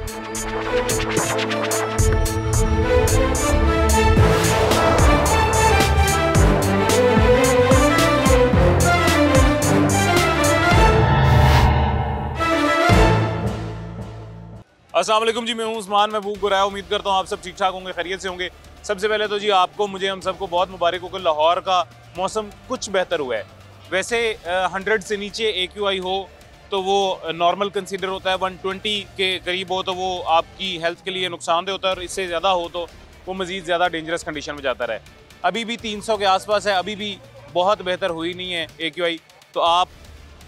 अस्सलाम वालेकुम जी, मैं हूं उस्मान महबूब गुराया। उम्मीद करता हूं आप सब ठीक ठाक होंगे, खैरियत से होंगे। सबसे पहले तो जी आपको, मुझे, हम सबको बहुत मुबारक हो कि लाहौर का मौसम कुछ बेहतर हुआ है। वैसे 100 से नीचे AQI हो तो वो नॉर्मल कंसीडर होता है, 120 के करीब हो तो वो आपकी हेल्थ के लिए नुकसानदेह होता है, और इससे ज़्यादा हो तो वो मज़ीद ज़्यादा डेंजरस कंडीशन में जाता रहे। अभी भी 300 के आसपास है, अभी भी बहुत बेहतर हुई नहीं है AQI, तो आप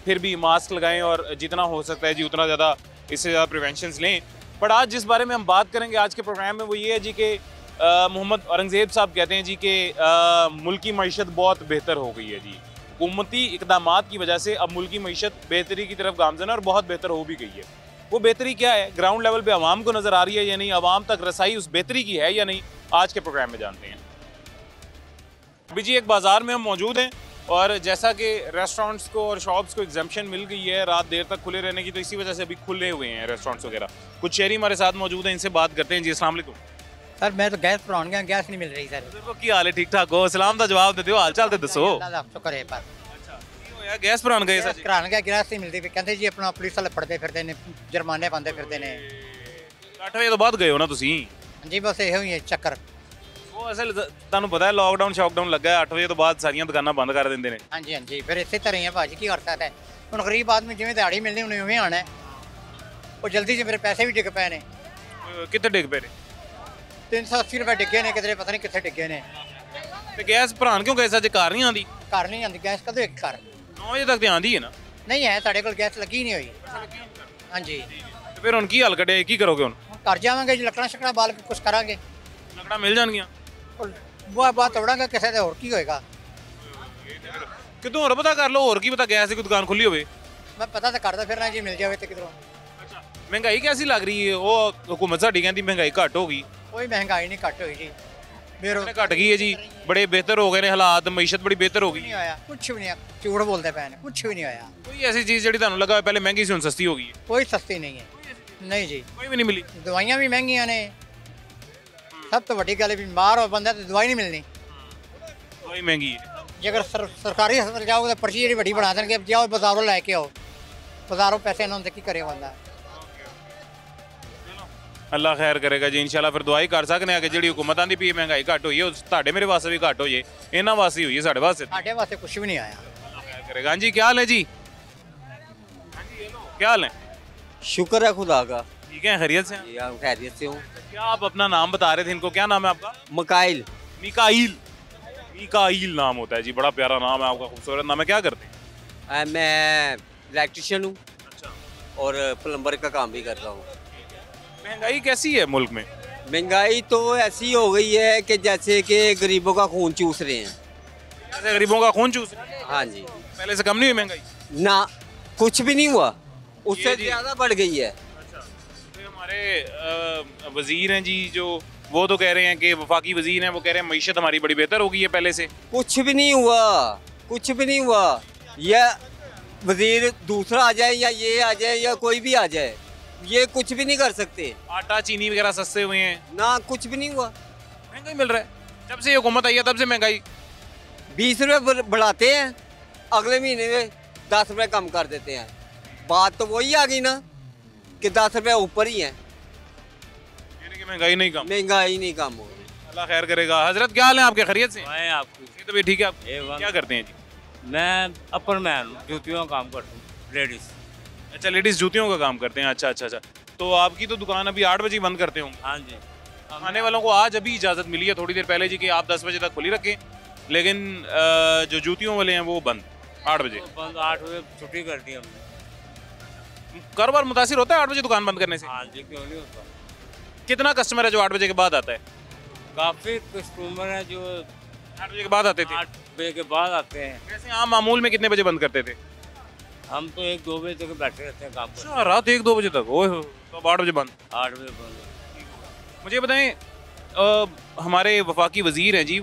फिर भी मास्क लगाएं और जितना हो सकता है जी उतना ज़्यादा इससे ज़्यादा प्रिवेंशंस लें। बट आज जिस बारे में हम बात करेंगे आज के प्रोग्राम में वो ये है जी कि मोहम्मद औरंगज़ेब साहब कहते हैं जी कि मुल्क की मईशत बहुत बेहतर हो गई है जी। हुकूमती इक़दामात की वजह से अब मुल्क की मईशत बेहतरी की तरफ गामज़न है और बहुत बेहतर हो भी गई है। वो बेहतरी क्या है, ग्राउंड लेवल पे आवाम को नज़र आ रही है या नहीं, आवाम तक रसाई उस बेहतरी की है या नहीं, आज के प्रोग्राम में जानते हैं। अभी जी एक बाज़ार में हम मौजूद हैं और जैसा कि रेस्टोरेंट्स को और शॉप्स को एग्जाम्पशन मिल गई है रात देर तक खुले रहने की, तो इसी वजह से अभी खुले हुए हैं रेस्टोरेंट्स वगैरह। कुछ शहरी हमारे साथ मौजूद हैं, इनसे बात करते हैं जी। अस्सलाम वालेकुम सर, मैं तो गैस भराउन गया, गैस नहीं मिल रही सर। की हाल है? ठीक ठाक हो? सलाम का जवाब दे दो, हाल चाल तो दसो। शुक्र है। पर होया गैस भराउन गए सर? भराउन गया, गैस नहीं मिलती, कहते जी अपना पुलिस वाले फड़ते फिरते ने, जुर्माने पाते फिरते ने। 8 ਵਜੇ ਤੋਂ ਬਾਅਦ ਗਏ ਹੋ ਨਾ ਤੁਸੀਂ? जी बस ਇਹੋ ਹੀ ਹੈ ਚੱਕਰ। ਉਹ ਅਸਲ ਤੁਹਾਨੂੰ ਪਤਾ ਹੈ ਲੋਕਡਾਊਨ ਸ਼ੌਕਡਾਊਨ ਲੱਗਾ ਹੈ, 8 ਵਜੇ ਤੋਂ ਬਾਅਦ ਸਾਰੀਆਂ ਦੁਕਾਨਾਂ ਬੰਦ ਕਰ ਦਿੰਦੇ ਨੇ। ਹਾਂਜੀ ਹਾਂਜੀ, ਫਿਰ ਇਸੇ ਤਰ੍ਹਾਂ ਹੀ ਹੈ ਭਾਜੀ, ਕੀ ਕਰ ਸਕਦਾ ਹੈ ਹੁਣ ਗਰੀਬ ਆਦਮੀ, ਜਿਵੇਂ ਦਿਹਾੜੀ ਮਿਲਦੀ ਉਹਨੇ ਉਵੇਂ ਆਣਾ ਹੈ। ਉਹ ਜਲਦੀ 'ਚ ਮੇਰੇ ਪੈਸੇ ਵੀ ਡਿੱਗ ਪਏ ਨੇ। ਕਿੱਥੇ ਡਿੱਗ ਪਏ ਨੇ? 380 ਰੁਪਏ ਡਿੱਗੇ ਨੇ ਕਿਧਰੇ, ਪਤਾ ਨਹੀਂ ਕਿੱਥੇ ਡਿੱਗੇ ਨੇ। ਤੇ ਗੈਸ ਭਰਾਉਣ ਕਿਉਂ ਗਏ ਸੱਚ? ਘਰ ਨਹੀਂ ਆਉਂਦੀ? ਘਰ ਨਹੀਂ ਆਉਂਦੀ ਗੈਸ, ਕਦੋਂ ਇੱਕ ਘਰ 9 ਵਜੇ ਤੱਕ ਤੇ ਆਉਂਦੀ ਹੈ ਨਾ? ਨਹੀਂ ਹੈ ਸਾਡੇ ਕੋਲ, ਗੈਸ ਲੱਗੀ ਨਹੀਂ ਹੋਈ। ਹਾਂਜੀ, ਤੇ ਫਿਰ ਹੁਣ ਕੀ ਹੱਲ ਕੱਢਿਆ, ਕੀ ਕਰੋਗੇ ਹੁਣ? ਘਰ ਜਾਵਾਂਗੇ ਜੀ, ਲੱਕੜਾਂ ਸ਼ਕੜਾਂ ਬਾਲ ਕੇ ਕੁਛ ਕਰਾਂਗੇ। ਲੱਕੜਾਂ ਮਿਲ ਜਾਣਗੀਆਂ? ਉਹ ਬਾਤ ਤੋੜਾਂਗੇ ਕਿਸੇ ਦੇ, ਹੋਰ ਕੀ ਹੋਏਗਾ। ਕਿਤੋਂ ਹੋਰ ਪਤਾ ਕਰ ਲਓ, ਹੋਰ ਕੀ ਪਤਾ ਗੈਸ ਦੀ ਕੋਈ ਦੁਕਾਨ ਖੁੱਲੀ ਹੋਵੇ। ਮੈਂ ਪਤਾ ਤਾਂ ਕਰਦਾ ਫਿਰਨਾ ਜੀ, ਮਿਲ ਜਾਵੇ ਤੇ ਕਿਧਰੋਂ। ਅੱਛਾ, ਮਹਿੰਗਾਈ ਕੈਸੀ ਲੱਗ ਰਹੀ ਹੈ? ਉਹ हुकूमत ਸਾਡੀ ਕਹਿੰਦੀ ਮਹਿੰਗਾਈ ਘੱਟ ਹੋ ਗਈ। ਕੋਈ ਮਹਿੰਗਾਈ ਨਹੀਂ ਘੱਟ ਹੋਈ ਜੀ, ਘੱਟ ਗਈ ਹੈ ਜੀ, ਬੜੇ ਬਿਹਤਰ ਹੋ ਗਏ ਨੇ ਹਾਲਾਤ, ਮਈਸ਼ਤ ਬੜੀ ਬਿਹਤਰ ਹੋ ਗਈ। ਨਹੀਂ ਹੋਇਆ, ਕੁਛ ਵੀ ਨਹੀਂ, ਝੂਠ ਬੋਲਦੇ ਪਏ ਨੇ, ਕੁਛ ਵੀ ਨਹੀਂ ਹੋਇਆ। ਕੋਈ ਐਸੀ ਚੀਜ਼ ਜਿਹੜੀ ਤੁਹਾਨੂੰ ਲੱਗਾ ਪਹਿਲੇ ਮਹਿੰਗੀ ਸੀ ਹੁਣ ਸਸਤੀ ਹੋ ਗਈ ਹੈ? ਕੋਈ ਸਸਤੀ ਨਹੀਂ ਹੈ, ਨਹੀਂ ਜੀ, ਕੋਈ ਵੀ ਨਹੀਂ ਮਿਲੀ। ਦਵਾਈਆਂ ਵੀ ਮਹਿੰਗੀਆਂ ਨੇ। ਸਭ ਤੋਂ ਵੱਡੀ ਗੱਲ ਹੈ, ਬਿਮਾਰ ਹੋ ਬੰਦਾ ਤੇ ਦਵਾਈ ਨਹੀਂ ਮਿਲਣੀ, ਦਵਾਈ ਮਹਿੰਗੀ ਹੈ। ਜੇਕਰ ਸਰਕਾਰੀ ਹਸਪਤਾਲ ਜਾਓਗੇ ਤਾਂ ਪਰਚੀ ਜਿਹੜੀ ਵੱਡੀ ਬਣਾ ਦੇਣਗੇ, ਜਾਓ ਬਾਜ਼ਾਰੋਂ ਲੈ ਕੇ ਆਓ। ਬਾਜ਼ਾਰੋਂ ਪੈਸੇ ਨਾ ਹੁੰਦੇ ਕੀ ਕਰੇ ਬੰਦਾ। ਅੱਲਾ ਖੈਰ ਕਰੇਗਾ ਜੀ, ਇਨਸ਼ਾਅੱਲਾ ਫਿਰ ਦੁਆਈ ਕਰ ਸਕਨੇ ਆ ਕਿ ਜਿਹੜੀ ਹੁਕੂਮਤ ਆਂਦੀ ਵੀ ਮਹਿੰਗਾਈ ਘੱਟ ਹੋਈ ਹੈ, ਉਹ ਤੁਹਾਡੇ ਮੇਰੇ ਵਾਸਤੇ ਵੀ ਘੱਟ ਹੋ ਜੇ, ਇਹਨਾਂ ਵਾਸਤੇ ਹੋਈ ਹੈ, ਸਾਡੇ ਵਾਸਤੇ ਸਾਡੇ ਵਾਸਤੇ ਕੁਝ ਵੀ ਨਹੀਂ ਆਇਆ। ਅੱਲਾ ਖੈਰ करेगा। हाँ जी, क्या हाल है जी? हाँ जी, क्या हाल है? शुक्र है खुदा का। ठीक है, खैरियत से हैं? जी हाँ, खैरियत से हूँ। क्या आप अपना नाम बता रहे थे इनको, क्या नाम है आपका? मकाइल। मिकाइल। मिकाइल नाम होता है जी, बड़ा प्यारा नाम है आपका, खूबसूरत नाम है। क्या करते हैं? मैं इलेक्ट्रिशियन हूँ अच्छा, और प्लम्बर का काम भी करता हूँ। महंगाई कैसी है मुल्क में? महंगाई तो ऐसी हो गई है कि जैसे कि गरीबों का खून चूस रहे हैं। जैसे गरीबों का खून चूस रहे हैं? हाँ जी। पहले से कम नहीं हुई महंगाई? ना, कुछ भी नहीं हुआ, उससे ये जी। ज़्यादा बढ़ गई है। अच्छा, तो हमारे वजीर हैं जी जो, वो तो कह रहे हैं कि वफाकी वजीर हैं, वो कह रहे हैं मईशत हमारी बड़ी बेहतर हो गई है पहले से। कुछ भी नहीं हुआ, कुछ भी नहीं हुआ। यह वजीर दूसरा आ जाए या ये आ जाए या कोई भी आ जाए, ये कुछ भी नहीं कर सकते। आटा चीनी वगैरह सस्ते हुए हैं, ना, कुछ भी नहीं हुआ। महंगाई मिल रहा है। जब से ये हुकूमत आई है तब से महंगाई। 20 रुपये बढ़ाते हैं, अगले महीने में 10 रुपये कम कर देते हैं। बात तो वही आ गई ना कि 10 रुपये ऊपर ही है, यानी कि महंगाई नहीं कम। महंगाई नहीं कम हो रही। अल्लाह खैर करेगा। हजरत क्या हाल है आपके? खैरियत से? मैं आपको तो भी ठीक है। आप A1 क्या करते हैं जी? मैं अपर मैन जूतियों का काम करता हूँ, लेडीज। अच्छा, लेडीज जूतियों का काम करते हैं। अच्छा अच्छा अच्छा, तो आपकी तो दुकान अभी 8 बजे बंद करते होंगे। हाँ जी। आने वालों को आज अभी इजाज़त मिली है थोड़ी देर पहले जी कि आप 10 बजे तक खुली रखें, लेकिन जो जूतियों वाले हैं वो बंद 8 बजे। तो बंद 8 बजे छुट्टी कर दी हमने। कारोबार मुतासिर होता है 8 बजे दुकान बंद करने से? हाँ जी, क्यों नहीं होता। कितना कस्टमर है जो 8 बजे के बाद आता है? काफ़ी कस्टमर हैं जो 8 बजे के बाद आते थे? 8 बजे के बाद आते हैं। वैसे आम मामूल में कितने बजे बंद करते थे? हम तो 1-2 बजे तक बैठे रहते हैं काम पर। अच्छा, रात 1-2 बजे तक? ओह, तो अब 8 बजे बंद। 8 बजे बंद। मुझे बताएं, हमारे वफाकी वजीर हैं जी,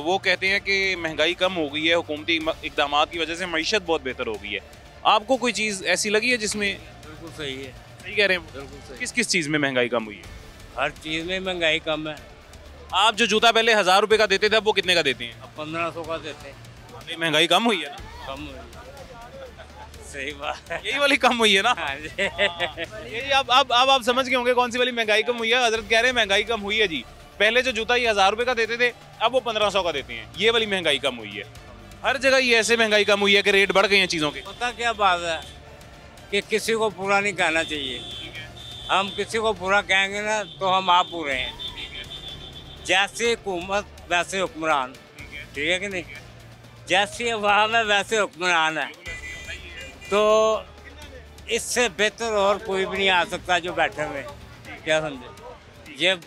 वो कहते हैं कि महंगाई कम हो गई है, हुकूमती इक़दामात की वजह से मईशत बहुत बेहतर हो गई है। आपको कोई चीज़ ऐसी लगी है जिसमें? बिल्कुल सही है, सही कह रहे हैं? बिल्कुल सही। किस किस चीज़ में महंगाई कम हुई है? हर चीज़ में महंगाई कम है। आप जो जूता पहले 1000 रुपए का देते थे, अब वो कितने का देते हैं? अब 1500 का देते हैं। नहीं, महंगाई कम हुई है ना? कम हुई। सही बात है। यही वाली कम हुई है ना? हाँ जी। यही अब आप समझ गए होंगे कौन सी वाली महंगाई कम हुई है। हजरत कह रहे हैं महंगाई कम हुई है जी। पहले जो जूता ये 1000 रुपए का देते थे, अब वो 1500 का देते हैं। ये वाली महंगाई कम हुई है। हर जगह ये ऐसे महंगाई कम हुई है कि रेट बढ़ गए हैं चीज़ों के। पता क्या बात है कि किसी को बुरा नहीं कहना चाहिए। हम किसी को बुरा कहेंगे ना तो हम आप बुरे हैं। जैसे हुकूमत वैसे हुक्मरान, ठीक है कि नहीं? जैसी अवाम है वैसे हुक्मरान है। तो इससे बेहतर और कोई भी नहीं आ सकता जो बैठे हुए, क्या समझे? ये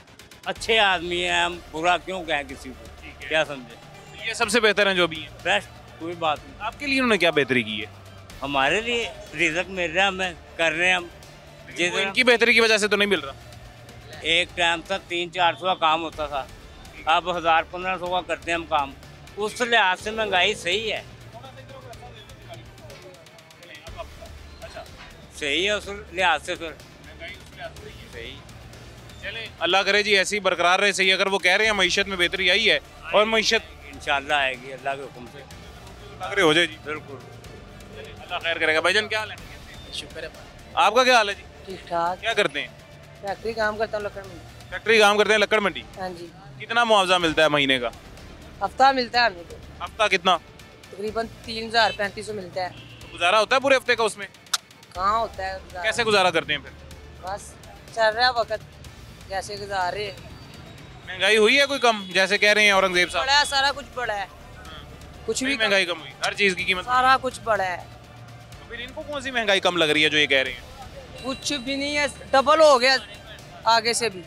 अच्छे आदमी हैं, हम बुरा क्यों कहें किसी को, क्या समझे? ये सबसे बेहतर हैं जो भी हैं। बेस्ट कोई बात नहीं। आपके लिए उन्होंने क्या बेहतरी की है? हमारे लिए रिजक मिल रहा है, हमें कर रहे हैं हम। वो जिस इनकी बेहतरी की वजह से तो नहीं मिल रहा। एक टाइम था 300-400 का काम होता था, अब 1000-1500 का करते हैं हम काम। उस लिहाज से महंगाई सही है, सही है उस लिहाज से। फिर सही चले, अल्लाह करे जी ऐसी बरकरार रहे। सही, अगर वो कह रहे हैं मईशत में बेहतरी आई है और मईशत इंशाल्लाह आएगी अल्लाह के हुक्म से। लग रहे हो जाए जी। बिल्कुल। अल्लाह खैर करेगा। भाईजान क्या हाल है? शुक्र है आपका क्या हाल है जी? ठीक ठाक। क्या करते हैं? फैक्ट्री काम करता हूँ लकड़ में। फैक्ट्री काम करते हैं लक्कड़ मंडी। हाँ जी। कितना मुआवजा मिलता है महीने का? हफ्ता मिलता है हमें तो, हफ्ता कितना? तकरीबन 3000-3500 मिलता है। तो गुजारा होता है पूरे हफ्ते का उसमें? कहाँ होता है गुजारा? कैसे गुजारा करते हैं फिर? बस चल रहा है वक्त, जैसे गुजार रहे हैं। महंगाई हुई है कोई कम, जैसे कह रहे हैं औरंगजेब साहब? बड़ा है, सारा कुछ बड़ा है, कुछ भी नहीं, महंगाई कम हुई, हर चीज की कीमत। सारा कुछ बड़ा है। तो फिर इनको कौन सी महंगाई कम लग रही है जो ये कह रहे हैं? कुछ भी नहीं है, डबल हो गया आगे से भी।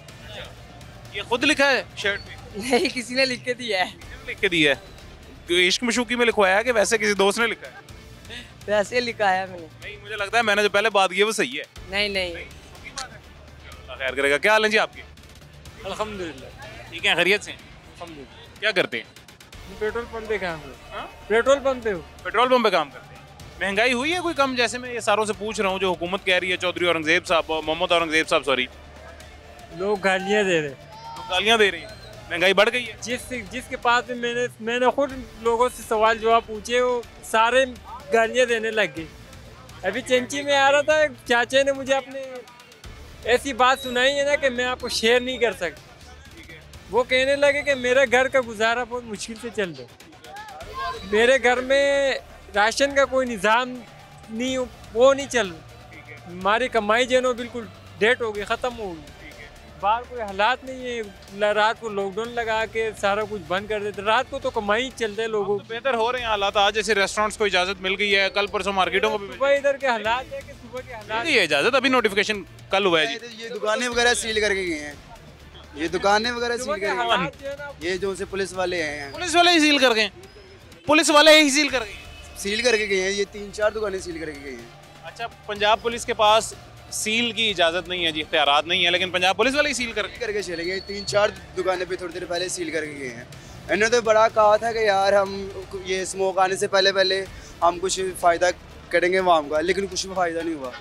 ये खुद लिखा है शर्ट पे? नहीं, किसी ने लिख के दिया है। किसने लिख के दिया है? कोई इश्क मशूकी में लिखवाया है कि वैसे किसी दोस्त ने लिखा है? वैसे लिखा है मैंने। नहीं, मुझे लगता है मैंने जो पहले बात की है वो सही है। नहीं नहीं। अल्लाह खैर करेगा। क्या हाल है जी आपके? अल्हम्दुलिल्लाह। ठीक है, खैरियत से? अल्हम्दुलिल्लाह। क्या करते हैं? पेट्रोल पंप पे काम हाँ? पेट्रोल पंप पे हो। पेट्रोल पंप पे काम करते हैं। महंगाई हुई है कोई कम? जैसे मैं ये सारों से पूछ रहा हूँ, जो हुकूमत कह रही है, चौधरी औरंगजेब साहब, मोहम्मद औरंगजेब साहब सॉरी, लोग गालियाँ दे रहे। लोग गालियाँ दे रही हैं, महंगाई बढ़ गई है। जिसके पास में मैंने खुद लोगों से सवाल जवाब पूछे, वो सारे गालियाँ देने लग गए। अभी चंची में आ रहा था, एक चाचे ने मुझे अपने ऐसी बात सुनाई है ना कि मैं आपको शेयर नहीं कर सकता। वो कहने लगे कि मेरे घर का गुजारा बहुत मुश्किल से चल रहा है, मेरे घर में राशन का कोई निज़ाम नहीं, वो नहीं चल रहा, हमारी कमाई जो है ना बिल्कुल डेट हो गई, ख़त्म हो गई, बाहर कोई हालात नहीं है। रात को लॉकडाउन लगा के सारा कुछ बंद कर देते, रात को तो कमाई चलते हैं लोगों तो बेहतर हो रहे हैं हालात। आज जैसे रेस्टोरेंट्स को इजाजत मिल गई है, कल परसों मार्केटों को भी मिल सुबह इधर के हालात है कि सुबह के हालात गई है इजाजत। अभी नोटिफिकेशन कल हुआ है जी। ये दुकानें वगैरह सील करके गए हैं, ये दुकानें वगैरह सुबह सील के करके गए हालात जो है ना हैं। ये जो से पुलिस वाले हैं पुलिस वाले ही सील कर गए? पुलिस वाले ही सील कर गए? सील करके गए हैं, ये 3-4 दुकानें सील करके गए हैं। अच्छा, पंजाब पुलिस के पास सील की इजाजत नहीं है जी, इख्तियारात नहीं है, लेकिन पंजाब पुलिस वाले ही सील कर सील करके चले गए। 3-4 दुकानें पे थोड़ी देर पहले सील करके गए हैं। इन्होंने तो बड़ा कहा था कि यार हम ये स्मोक आने से पहले हम कुछ फ़ायदा करेंगे वाम का, लेकिन कुछ भी फ़ायदा नहीं हुआ।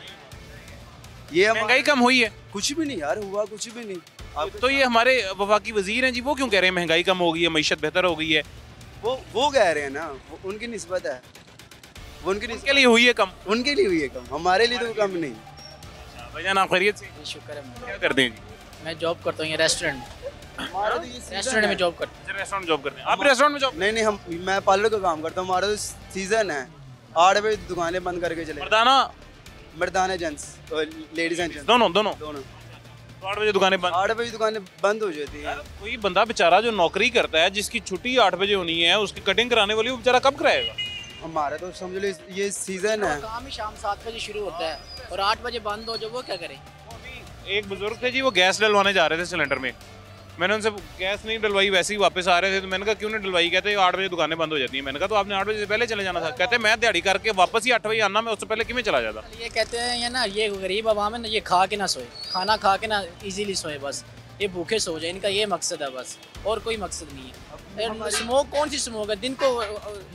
ये महंगाई कम हुई है? कुछ भी नहीं यार हुआ, कुछ भी नहीं। आप तो ये हमारे वफाकी वजीर हैं जी, वो क्यों कह रहे हैं महंगाई कम हो गई है, मईशत बेहतर हो गई है? वो कह रहे हैं ना, उनकी निस्बत है, वो उनके लिए हुई है कम? उनके लिए हुई है कम, हमारे लिए तो कम नहीं। भाईजान आप खैरियत से? शुक्र है। क्या करते हैं जी? मैं जॉब करता हूँ ये रेस्टोरेंट में जॉब करता अच्छा, रेस्टोरेंट जॉब करते हैं आप? रेस्टोरेंट में जॉब? नहीं, मैं पार्लर का काम करता हूँ। हमारा तो सीजन है, 8 बजे दुकानें बंद करके चले। मर्दाना मर्दाना जेंट्स और लेडीज एंड जेंट्स दोनों दोनों। तो 8 बजे दुकानें बंद? 8 बजे दुकानें बंद हो जाती है। कोई बंदा बेचारा जो नौकरी करता है, जिसकी छुट्टी 8 बजे होनी है, उसकी कटिंग कराने वाली वो बेचारा कब कराएगा? हमारा तो समझ लो ये सीजन है। काम ही शाम 7 बजे शुरू होता है और 8 बजे बंद हो, जो वो क्या करे? एक बुजुर्ग थे जी, वो गैस डलवाने जा रहे थे सिलेंडर में। मैंने उनसे गैस नहीं डलवाई, वैसे ही वापस आ रहे थे, तो मैंने कहा क्यों नहीं डलवाई? कहते 8 बजे दुकानें बंद हो जाती हैं। मैंने कहा तो आपने 8 बजे से पहले चले जाना था। कहते मैं दिहाड़ी करके वापस ही 8 बजे आना, मैं उससे पहले क्यों चला जाता? ये कहते हैं ये ना, ये गरीब आवाम है ना, ये खा के ना सोए, खाना खा के ना इजीली सोए, बस ये भूखे सो जाए, इनका ये मकसद है बस, और कोई मकसद नहीं है। स्मोक कौन सी स्मोक है? दिन को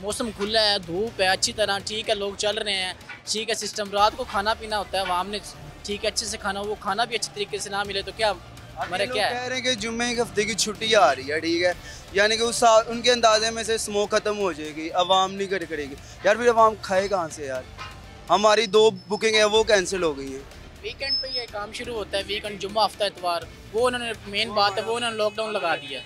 मौसम खुला है, धूप है अच्छी तरह, ठीक है, लोग चल रहे हैं, ठीक है सिस्टम। रात को खाना पीना होता है, आवाम ने ठीक है, अच्छे से खाना, वो खाना भी अच्छे तरीके से ना मिले तो क्या हमारा क्या कह है। रहे हैं कि जुम्मे एक हफ्ते की छुट्टी आ रही है, ठीक है, यानी कि उनके अंदाजे में से स्मोक खत्म हो जाएगी, अवाम नहीं करेगी। यार फिर अवाम खाए कहाँ से यार? हमारी 2 बुकिंग है वो कैंसिल हो गई हैं। वीकेंड पे ये काम शुरू होता है, वीकेंड, जुम्मा, हफ्ता, इतवार, वो उन्होंने मेन बात है, वो उन्होंने लॉकडाउन लगा दिया।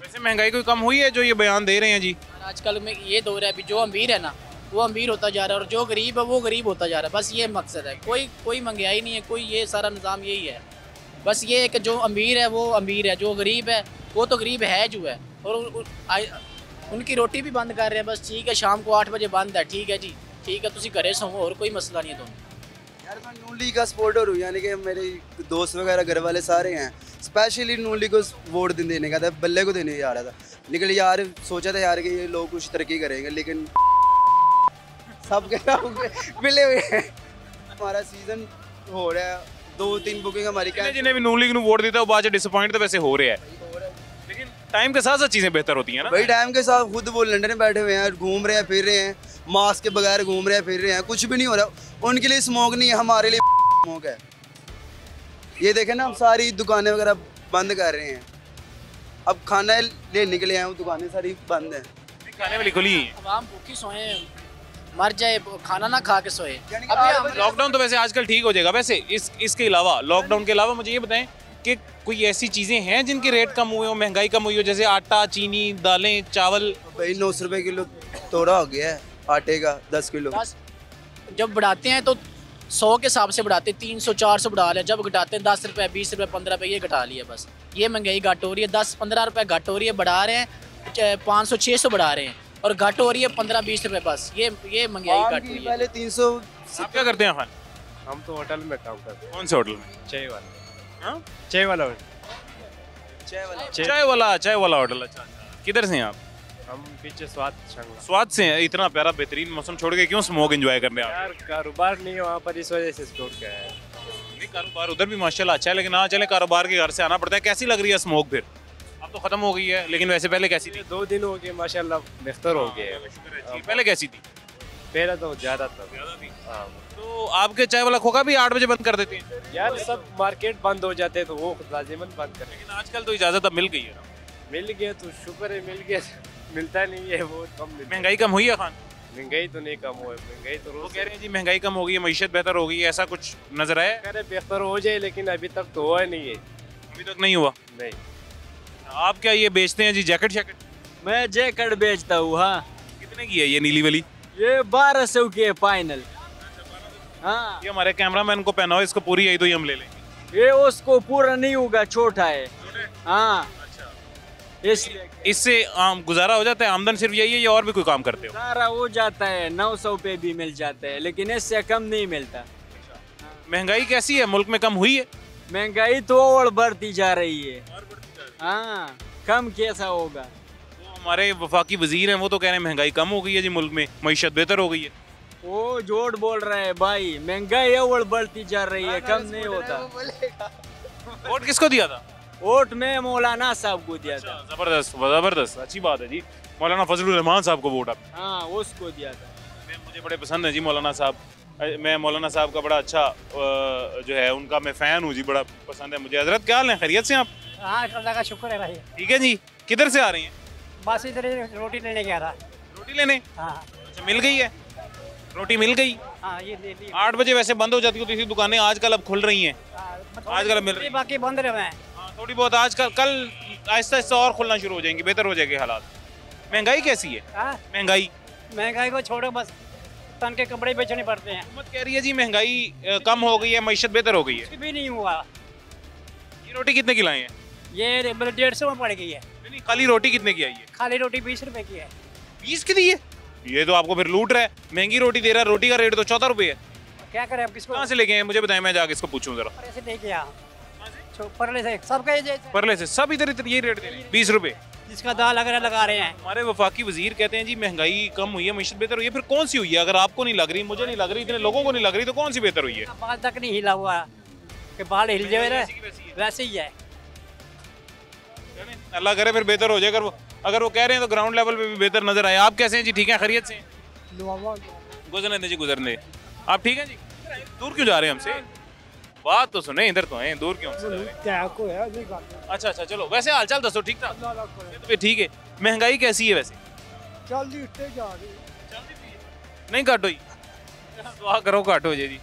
वैसे महंगाई कोई कम हुई है जो ये बयान दे रहे हैं जी? आजकल में ये दौर है, अभी जो अमीर है ना वो अमीर होता जा रहा है और जो गरीब है वो गरीब होता जा रहा है, बस ये मकसद है। कोई महंगाई नहीं है, कोई, ये सारा निज़ाम यही है। बस ये है कि जो अमीर है वो अमीर है, जो गरीब है वो तो गरीब है जो है, और उनकी रोटी भी बंद कर रहे हैं। बस ठीक है, शाम को 8 बजे बंद है, ठीक है जी, ठीक है, तुसी घरे सो, और कोई मसला नहीं है। दोनों यार मैं नून लीग का सपोर्टर हूँ, यानी कि मेरे दोस्त वगैरह घर वाले सारे हैं, स्पेशली नून लीग को वोट देने का था, बल्ले को देने जा रहा था, लेकिन यार सोचा था यार कि ये लोग कुछ तरक्की करेंगे, लेकिन सब मिले हुए हैं। हमारा सीजन हो रहा है, 2-3 बुकिंग हमारी जिन्हें भी नून लीग ਨੂੰ वोट देता है वो बाद डिसअपॉइंट तो वैसे हो रहा है, लेकिन टाइम के साथ साथ चीजें बेहतर होती हैं ना भाई। टाइम के साथ खुद वो लंदन में बैठे हुए हैं, घूम रहे हैं, फिर रहे हैं, मास्क के बगैर घूम रहे हैं, फिर रहे हैं, कुछ भी नहीं हो रहा। उनके लिए स्मोक नहीं है, हमारे लिए स्मोक है। ये देखें ना, हम सारी दुकानें वगैरह बंद कर रहे हैं, अब खाना लेने के लिए आए, वो दुकानें सारी बंद हैं, खाने वाली खुली है। आवाम भूखी सोए, मर जाए, खाना ना खा के सोए। अभी लॉकडाउन तो वैसे आजकल ठीक हो जाएगा। वैसे इसके अलावा, लॉकडाउन के अलावा मुझे ये बताएं कि कोई ऐसी चीज़ें हैं जिनके रेट कम हुए हो, महंगाई कम हुई हो, जैसे आटा, चीनी, दालें, चावल? भाई 900 रुपये किलो तोड़ा हो गया है आटे का, 10 किलो। जब बढ़ाते हैं तो 100 के हिसाब से बढ़ाते हैं, 300-400 बढ़ा लिया, जब घटाते हैं 10 रुपये, 20 रुपये, 15 रुपये, ये घटा लिया। बस ये महंगाई घट हो रही है, 10-15 रुपये घट हो रही है, बढ़ा रहे हैं 500-600 बढ़ा रहे हैं, और घट हो रही है 15-20 रुपये। बस ये महंगाई घट हुई है। पहले 300। आप क्या करते हैं खान? हम तो होटल में काम करते हैं। कौन से होटल में? चाय वाला। हाँ? चाय वाला। चाय वाला होटल। अच्छा, किधर से हैं आप? हम पीछे स्वाद शंगला। स्वाद से हैं। इतना प्यारा बेहतरीन मौसम छोड़ के क्यों स्मोक एंजॉय करने आ? यार कारोबार नहीं है वहाँ पर, इस वजह से छोड़ के आए। नहीं, कारोबार उधर भी माशाल्लाह अच्छा है, लेकिन ना चले, कारोबार के घर से आना पड़ता है। कैसी लग रही है स्मोक फिर? अब तो खत्म हो गई है, लेकिन वैसे पहले कैसी थी? 2 दिन हो गए माशाल्लाह, बेहतर हो गए। पहले कैसी थी? पहले तो ज़्यादा था। हाँ। तो आपके चाय वाला खोखा भी 8 बजे बंद कर देते हैं? यार सब मार्केट बंद हो जाते तो वो लाजिमन बंद कर। लेकिन आजकल तो इजाज़त अब मिल गई है ना? मिल गया तो शुक्र है, मिल गया। मिलता नहीं है, वो कम मिलता है। महंगाई कम हुई है खान? महंगाई तो नहीं कम हुआ है, महंगाई तो वो कह रहे हैं जी महंगाई कम हो गई है, मईशत बेहतर हो गई है, ऐसा कुछ नजर आया? कह रहे बेहतर हो जाए, लेकिन अभी तक तो हुआ नहीं है। अभी तक नहीं हुआ? नहीं। आप क्या ये बेचते हैं जी जैकेट शैकेट? मैं जैकेट बेचता हूँ। हाँ, कितने की है ये नीली वाली? ये 1200 की है फाइनल। हाँ, ये हमारे कैमरामैन को पहनाओ, इसको पूरी आई तो हम ले लेंगे। ये उसको पूरा नहीं होगा, छोटा है। हाँ, इसलिए इससे गुजारा हो जाता है? आमदन सिर्फ यही है या और भी कोई काम करते हो? सारा हो जाता है, 900 पे भी मिल जाता है, लेकिन इससे कम नहीं मिलता। महंगाई कैसी है मुल्क में? कम हुई है? महंगाई तो और बढ़ती जा रही है। हाँ, कम कैसा होगा? तो हमारे वफाकी वजीर हैं, वो तो कह रहे हैं महंगाई कम हो गई है जी, मुल्क में मईशत बेहतर हो गई है। वो झूठ बोल रहा है भाई, महंगाई और बढ़ती जा रही है, कम नहीं होता। वोट किसको दिया था? वोट में मौलाना साहब को दिया था। जबरदस्त जबरदस्त, अच्छी बात है जी। मौलाना फजलुर रहमान साहब को वोट आप? हाँ, उसको दिया था। मुझे बड़े पसंद है जी मौलाना साहब। मैं मौलाना साहब का बड़ा अच्छा जो है उनका मैं फ़ैन हूँ जी, बड़ा पसंद है मुझे। हजरत क्या हाल है, खैरियत से आप? हाँ, अल्लाह का शुक्र है भाई। ठीक है जी। किधर से आ रही हैं? बस इधर रोटी लेने गया था। रोटी लेने? हाँ अच्छा, मिल गई है रोटी? मिल गई। हाँ, ये ले ली। 8 बजे वैसे बंद हो जाती होती थी दुकानें, आजकल अब खुल रही हैं। आजकल मिल रही है। बाकी बंद रहे हैं। हाँ, थोड़ी बहुत आजकल, कल आहिस्ता आहिस्ता और खुलना शुरू हो जाएंगी, बेहतर हो जाएंगे हालात। महंगाई कैसी है? हाँ, महंगाई को छोड़ो, बस तन के कपड़े बेचने पड़ते हैं। हुकूमत कह रही है जी महंगाई कम हो गई है, मईशत बेहतर हो गई है। कुछ भी नहीं हुआ। ये रोटी कितने की लाई है? ये 150 में पड़ गई है। नहीं, खाली रोटी कितने की आई है? खाली रोटी 20 रुपए की है। 20 की दी है? ये तो आपको फिर लूट रहा है। महंगी रोटी दे रहा है, रोटी का रेट तो 14 रुपये है। क्या करें अब, किसको? कहाँ से लेके आए मुझे बताएं, मैं जाके इसको पूछूं जरा। परले से लेके आ, परले से सबका ये परले से सब इधर इधर ये रेट दे रहे हैं, 20 रुपये। जिसका दाल वगैरह लगा रहे हैं। हमारे वफाकी वजीर कहते हैं जी महंगाई कम हुई है, मईशत बेहतर हुई है। फिर कौन सी हुई है? अगर आपको नहीं लग रही, मुझे नहीं लग रही, इतने लोगों को नहीं लग रही, तो कौन सी बेहतर हुई है? बाल तक नहीं हिला हुआ कि बाल हिल जाए ना, वैसे ही है। अल्लाह करे फिर बेहतर हो जाए। अगर वो कह रहे हैं तो ग्राउंड लेवल पे भी बेहतर नजर आए। आप कैसे हैं जी? ठीक है, खैरियत से? गुजरने दे जी, गुजरने। आप ठीक हैं जी? दूर क्यों जा रहे हैं हमसे? बात तो सुने, इधर तो हैं, दूर क्यों? अच्छा अच्छा, चलो वैसे हालचाल दसो, ठीक था? तो ठीक है। महंगाई कैसी है वैसे? नहीं घट हुई? दुआ करो घट हो जाए जी,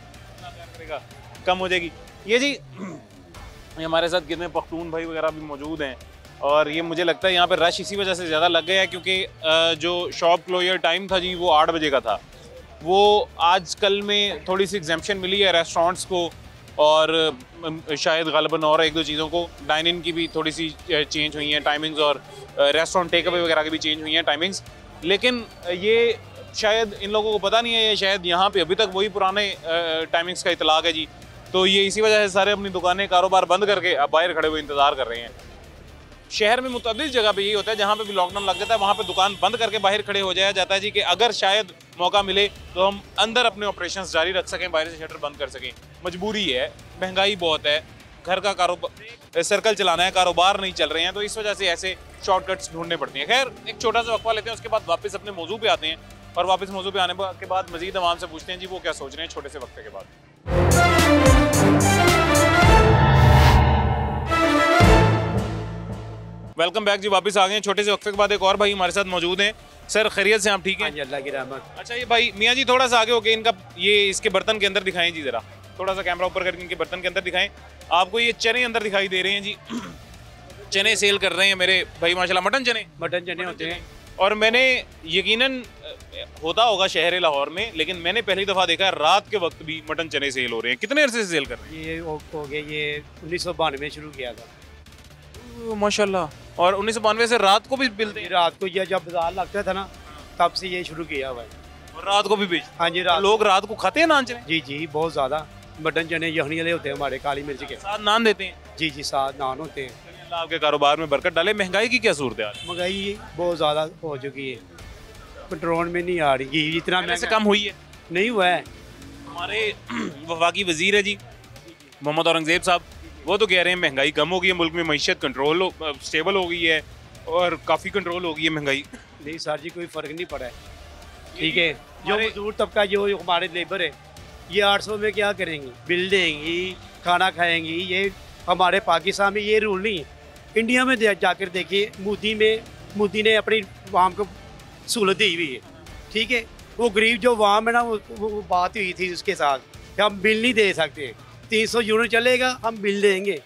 कम हो जाएगी। ये जी ये हमारे साथ कितने पख्तून भाई वगैरह भी मौजूद हैं, और ये मुझे लगता है यहाँ पे रश इसी वजह से ज़्यादा लग गया है क्योंकि जो शॉप क्लोजर टाइम था जी वो 8 बजे का था। वो आज कल में थोड़ी सी एग्जेम्पशन मिली है रेस्टोरेंट्स को, और शायद ग़ालिबन और एक दो चीज़ों को, डाइन इन की भी थोड़ी सी चेंज हुई हैं टाइमिंग्स, और रेस्टोरेंट टेक अवे वगैरह की भी चेंज हुई हैं टाइमिंग्स। लेकिन ये शायद इन लोगों को पता नहीं है, ये शायद यहाँ पे अभी तक वही पुराने टाइमिंग्स का इतलाक़ है जी। तो ये इसी वजह से सारे अपनी दुकानें कारोबार बंद करके अब बाहर खड़े हुए इंतज़ार कर रहे हैं। शहर में मुतअद्दिद जगह पे यही होता है, जहाँ पे भी लॉकडाउन लग जाता है वहाँ पे दुकान बंद करके बाहर खड़े हो जाया जाता है जी, कि अगर शायद मौका मिले तो हम अंदर अपने ऑपरेशंस जारी रख सकें, बाहर से शटर बंद कर सकें। मजबूरी है, महंगाई बहुत है, घर का कारोबार सर्कल चलाना है, कारोबार नहीं चल रहे हैं, तो इस वजह से ऐसे शॉर्टकट्स ढूंढने पड़ते हैं। खैर एक छोटा सा वक्फा लेते हैं, उसके बाद वापस अपने मौजू पे आते हैं, और वापस मौजू पे आने के बाद मजीद आवाम से पूछते हैं जी वो क्या सोच रहे हैं छोटे से वक्फे के बाद। वेलकम बैक जी, वापस आ गए हैं छोटे से वक्फे के बाद। एक और भाई हमारे साथ मौजूद हैं। सर खैरियत से आप ठीक हैं? अल्लाह की रहमत। अच्छा ये भाई मियाँ जी थोड़ा सा आगे होके इनका ये इसके बर्तन के अंदर दिखाएं जी, जरा थोड़ा सा कैमरा ऊपर करके इनके बर्तन के अंदर दिखाएं। आपको ये चने अंदर दिखाई दे रहे हैं जी, चने सेल कर रहे हैं मेरे भाई माशाल्लाह। मटन चने होते हैं, और मैंने यकीनन होता होगा शहर लाहौर में, लेकिन मैंने पहली दफ़ा देखा है रात के वक्त भी मटन चने सेल हो रहे हैं। कितने अरसे से सेल कर रहे हैं? ये हो गया, ये 1992 में शुरू किया था माशाल्लाह। और 1992 से रात को भी मिलते हैं? रात को ये जब बाजार लगता था ना तब से ये शुरू किया हुआ है। और रात को भी बेच? हाँ जी, लोग रात को खाते हैं नान चने? जी जी, बहुत ज़्यादा। मटन चने यखनी वाले होते हैं हमारे, काली मिर्च के साथ नान देते हैं? जी जी, साथ नान होते हैं। अल्लाह आपके कारोबार में बरकत डाले। महंगाई की क्या सूरत है? महंगाई बहुत ज़्यादा हो चुकी है, कंट्रोल में नहीं आ रही। इतना महंगा कम हुई है? नहीं हुआ है। हमारे वफाकी वजीर है जी मोहम्मद औरंगजेब साहब, वो तो कह रहे हैं महंगाई कम हो गई है, मुल्क में मईशत कंट्रोल स्टेबल हो गई है और काफ़ी कंट्रोल हो गई है महंगाई। नहीं सर जी, कोई फ़र्क नहीं पड़ा है। ठीक है, जो मजदूर तबका जो हमारे लेबर है ये 800 में क्या करेंगी? बिल देंगी, खाना खाएंगी। ये हमारे पाकिस्तान में ये रूल नहीं है। इंडिया में जाकर देखिए, मोदी ने अपनी वाम को सहूलत दी हुई है। ठीक है, वो गरीब जो वाम है ना, वो बात हुई थी उसके साथ कि हम बिल नहीं दे सकते, 300 यूनिट चलेगा हम बिल देंगे।